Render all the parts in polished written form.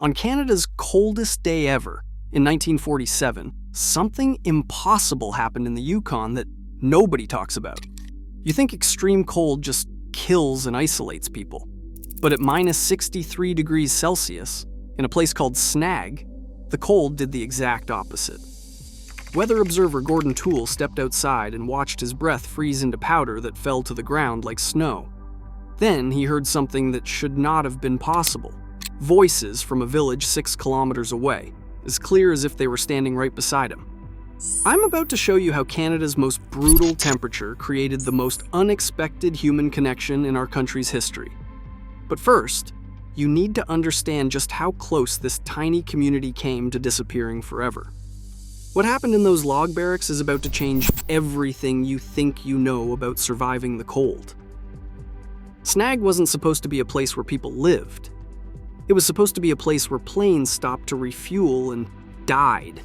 On Canada's coldest day ever, in 1947, something impossible happened in the Yukon that nobody talks about. You think extreme cold just kills and isolates people. But at minus 63 degrees Celsius, in a place called Snag, the cold did the exact opposite. Weather observer Gordon Toole stepped outside and watched his breath freeze into powder that fell to the ground like snow. Then he heard something that should not have been possible. Voices from a village 6 kilometers away, as clear as if they were standing right beside him. I'm about to show you how Canada's most brutal temperature created the most unexpected human connection in our country's history. But first, you need to understand just how close this tiny community came to disappearing forever. What happened in those log barracks is about to change everything you think you know about surviving the cold. Snag wasn't supposed to be a place where people lived. It was supposed to be a place where planes stopped to refuel and died.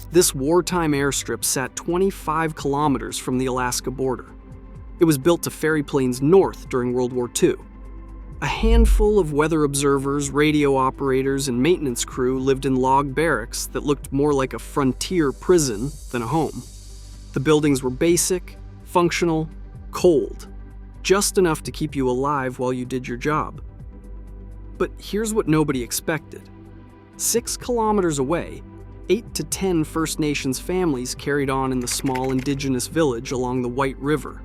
This wartime airstrip sat 25 kilometers from the Alaska border. It was built to ferry planes north during World War II. A handful of weather observers, radio operators, and maintenance crew lived in log barracks that looked more like a frontier prison than a home. The buildings were basic, functional, cold, just enough to keep you alive while you did your job. But here's what nobody expected. 6 kilometers away, 8 to 10 First Nations families carried on in the small indigenous village along the White River.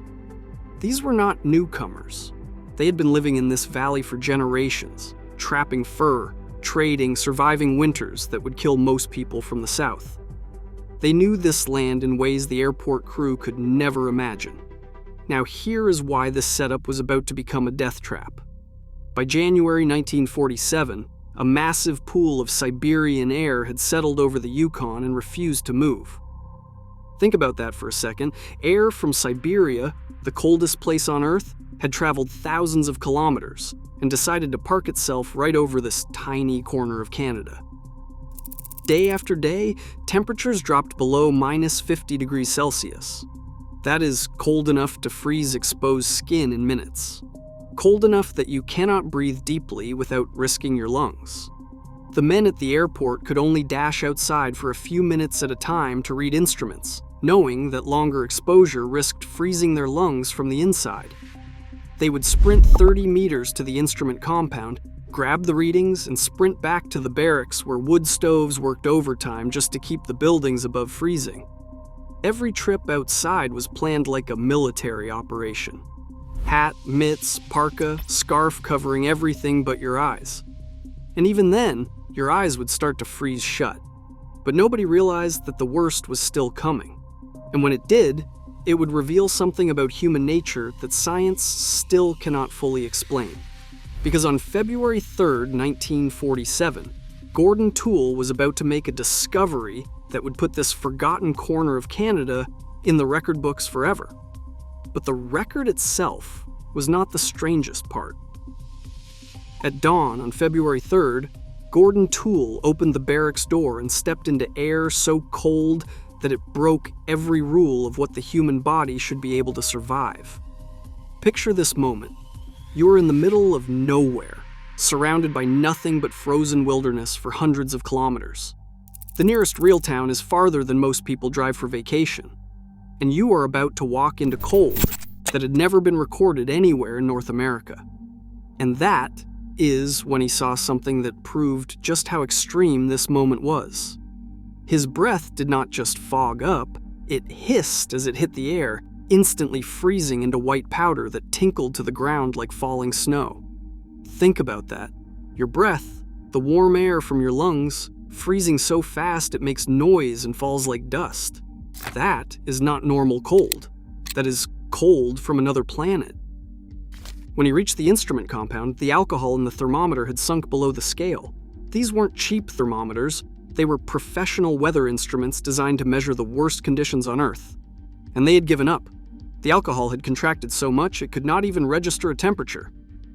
These were not newcomers. They had been living in this valley for generations, trapping fur, trading, surviving winters that would kill most people from the south. They knew this land in ways the airport crew could never imagine. Now here is why this setup was about to become a death trap. By January 1947, a massive pool of Siberian air had settled over the Yukon and refused to move. Think about that for a second. Air from Siberia, the coldest place on Earth, had traveled thousands of kilometers and decided to park itself right over this tiny corner of Canada. Day after day, temperatures dropped below minus 50 degrees Celsius. That is cold enough to freeze exposed skin in minutes. Cold enough that you cannot breathe deeply without risking your lungs. The men at the airport could only dash outside for a few minutes at a time to read instruments, knowing that longer exposure risked freezing their lungs from the inside. They would sprint 30 meters to the instrument compound, grab the readings, and sprint back to the barracks where wood stoves worked overtime just to keep the buildings above freezing. Every trip outside was planned like a military operation. Hat, mitts, parka, scarf covering everything but your eyes. And even then, your eyes would start to freeze shut. But nobody realized that the worst was still coming. And when it did, it would reveal something about human nature that science still cannot fully explain. Because on February 3rd, 1947, Gordon Toole was about to make a discovery that would put this forgotten corner of Canada in the record books forever. But the record itself was not the strangest part. At dawn on February 3rd, Gordon Toole opened the barracks door and stepped into air so cold that it broke every rule of what the human body should be able to survive. Picture this moment. You are in the middle of nowhere, surrounded by nothing but frozen wilderness for hundreds of kilometers. The nearest real town is farther than most people drive for vacation. And you are about to walk into cold that had never been recorded anywhere in North America. And that is when he saw something that proved just how extreme this moment was. His breath did not just fog up, it hissed as it hit the air, instantly freezing into white powder that tinkled to the ground like falling snow. Think about that. Your breath, the warm air from your lungs, freezing so fast it makes noise and falls like dust. That is not normal cold. That is cold from another planet. When he reached the instrument compound, the alcohol in the thermometer had sunk below the scale. These weren't cheap thermometers. They were professional weather instruments designed to measure the worst conditions on Earth. And they had given up. The alcohol had contracted so much it could not even register a temperature.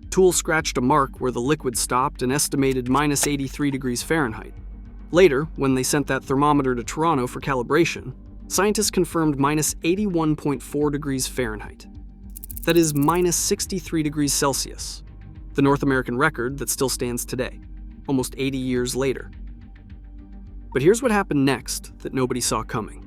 Toole scratched a mark where the liquid stopped and estimated minus 83 degrees Fahrenheit. Later, when they sent that thermometer to Toronto for calibration, scientists confirmed minus 81.4 degrees Fahrenheit. That is minus 63 degrees Celsius, the North American record that still stands today. almost 80 years later. But here's what happened next that nobody saw coming.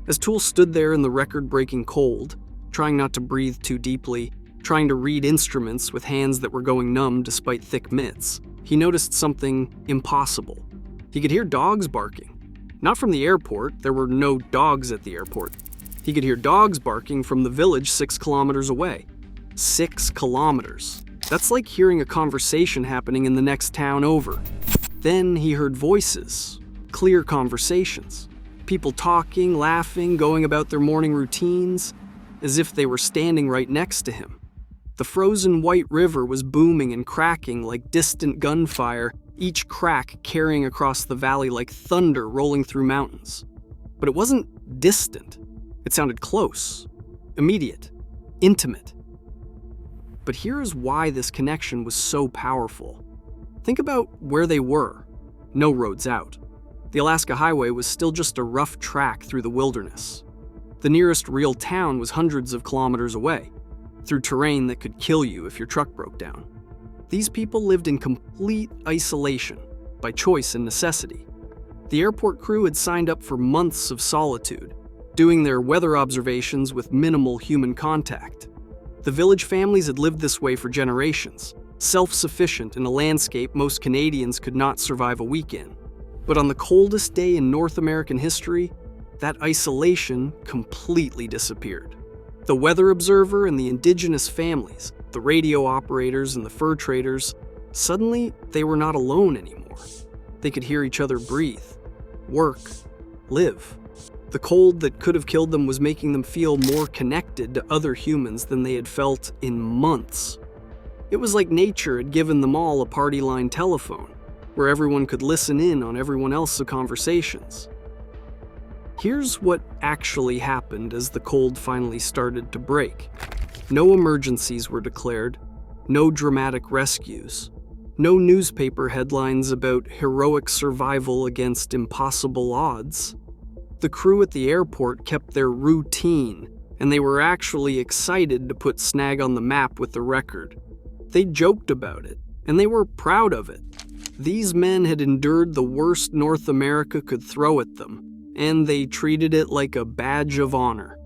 As Toole stood there in the record-breaking cold, trying not to breathe too deeply, trying to read instruments with hands that were going numb despite thick mitts, he noticed something impossible. He could hear dogs barking. Not from the airport, there were no dogs at the airport. He could hear dogs barking from the village 6 kilometers away. 6 kilometers. That's like hearing a conversation happening in the next town over. Then he heard voices, clear conversations. People talking, laughing, going about their morning routines, as if they were standing right next to him. The frozen white river was booming and cracking like distant gunfire, each crack carrying across the valley like thunder rolling through mountains. But it wasn't distant. It sounded close, immediate, intimate. But here's why this connection was so powerful. Think about where they were. No roads out. The Alaska Highway was still just a rough track through the wilderness. The nearest real town was hundreds of kilometers away, through terrain that could kill you if your truck broke down. These people lived in complete isolation, by choice and necessity. The airport crew had signed up for months of solitude, doing their weather observations with minimal human contact. The village families had lived this way for generations, self-sufficient in a landscape most Canadians could not survive a week in. But on the coldest day in North American history, that isolation completely disappeared. The weather observer and the indigenous families, the radio operators and the fur traders, suddenly they were not alone anymore. They could hear each other breathe, work, live. The cold that could have killed them was making them feel more connected to other humans than they had felt in months. It was like nature had given them all a party line telephone, where everyone could listen in on everyone else's conversations. Here's what actually happened as the cold finally started to break. No emergencies were declared, no dramatic rescues, no newspaper headlines about heroic survival against impossible odds. The crew at the airport kept their routine, and they were actually excited to put Snag on the map with the record. They joked about it, and they were proud of it. These men had endured the worst North America could throw at them, and they treated it like a badge of honor.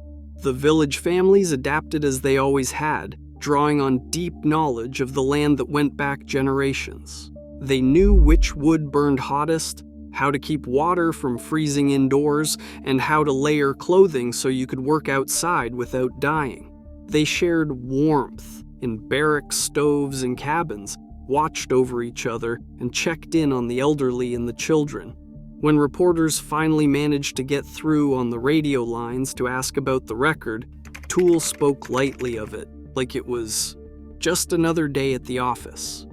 The village families adapted as they always had, drawing on deep knowledge of the land that went back generations. They knew which wood burned hottest, how to keep water from freezing indoors, and how to layer clothing so you could work outside without dying. They shared warmth in barrack stoves and cabins, watched over each other, and checked in on the elderly and the children. When reporters finally managed to get through on the radio lines to ask about the record, Toole spoke lightly of it, like it was just another day at the office.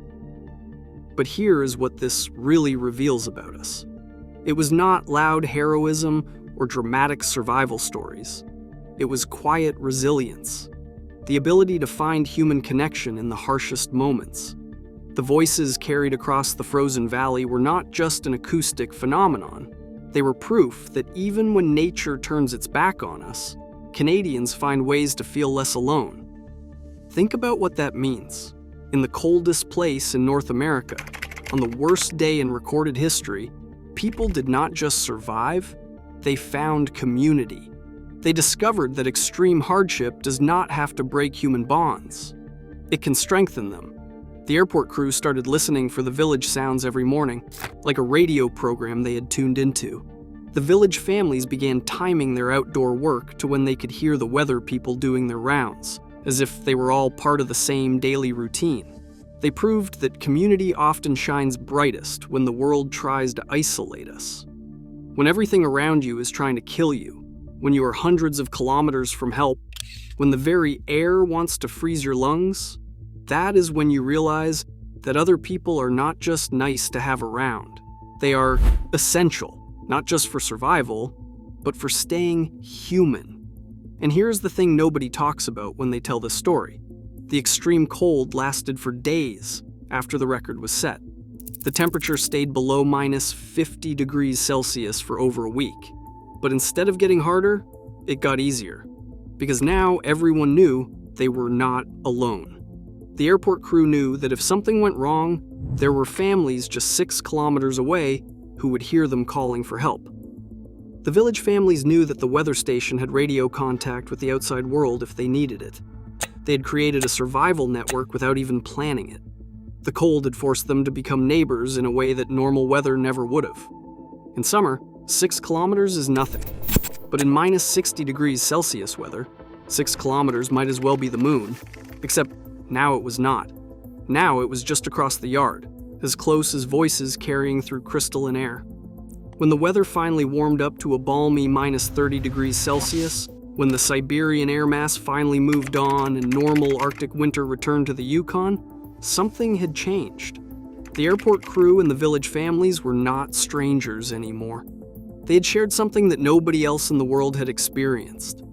But here is what this really reveals about us. It was not loud heroism or dramatic survival stories. It was quiet resilience, the ability to find human connection in the harshest moments. The voices carried across the frozen valley were not just an acoustic phenomenon. They were proof that even when nature turns its back on us, Canadians find ways to feel less alone. Think about what that means. In the coldest place in North America, on the worst day in recorded history, people did not just survive, they found community. They discovered that extreme hardship does not have to break human bonds. It can strengthen them. The airport crew started listening for the village sounds every morning, like a radio program they had tuned into. The village families began timing their outdoor work to when they could hear the weather people doing their rounds, as if they were all part of the same daily routine. They proved that community often shines brightest when the world tries to isolate us. When everything around you is trying to kill you, when you are hundreds of kilometers from help, when the very air wants to freeze your lungs, that is when you realize that other people are not just nice to have around. They are essential, not just for survival, but for staying human. And here's the thing nobody talks about when they tell this story. The extreme cold lasted for days after the record was set. The temperature stayed below minus 50 degrees Celsius for over a week. But instead of getting harder, it got easier. Because now everyone knew they were not alone. The airport crew knew that if something went wrong, There were families just 6 kilometers away who would hear them calling for help. The village families knew that the weather station had radio contact with the outside world if they needed it. They had created a survival network without even planning it. The cold had forced them to become neighbors in a way that normal weather never would have. In summer, 6 kilometers is nothing. But in minus 60 degrees Celsius weather, 6 kilometers might as well be the moon. Except now it was not. Now it was just across the yard, as close as voices carrying through crystalline air. When the weather finally warmed up to a balmy minus 30 degrees Celsius, when the Siberian air mass finally moved on and normal Arctic winter returned to the Yukon, something had changed. The airport crew and the village families were not strangers anymore. They had shared something that nobody else in the world had experienced.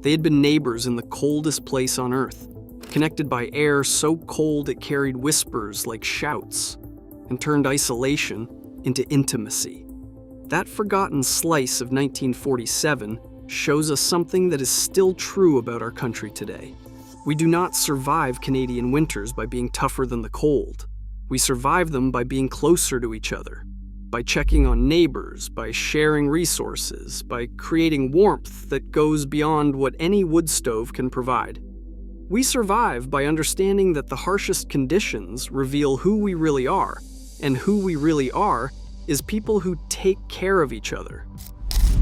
They had been neighbors in the coldest place on Earth, connected by air so cold it carried whispers like shouts, and turned isolation into intimacy. That forgotten slice of 1947 shows us something that is still true about our country today. We do not survive Canadian winters by being tougher than the cold. We survive them by being closer to each other, by checking on neighbors, by sharing resources, by creating warmth that goes beyond what any wood stove can provide. We survive by understanding that the harshest conditions reveal who we really are, and who we really are is people who take care of each other.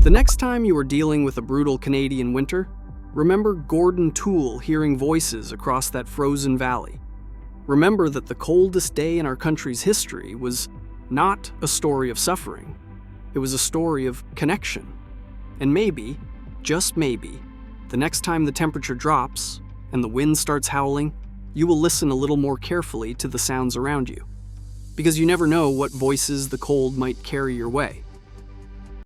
The next time you are dealing with a brutal Canadian winter, remember Gordon Toole hearing voices across that frozen valley. Remember that the coldest day in our country's history was not a story of suffering. It was a story of connection. And maybe, just maybe, the next time the temperature drops and the wind starts howling, you will listen a little more carefully to the sounds around you. Because you never know what voices the cold might carry your way.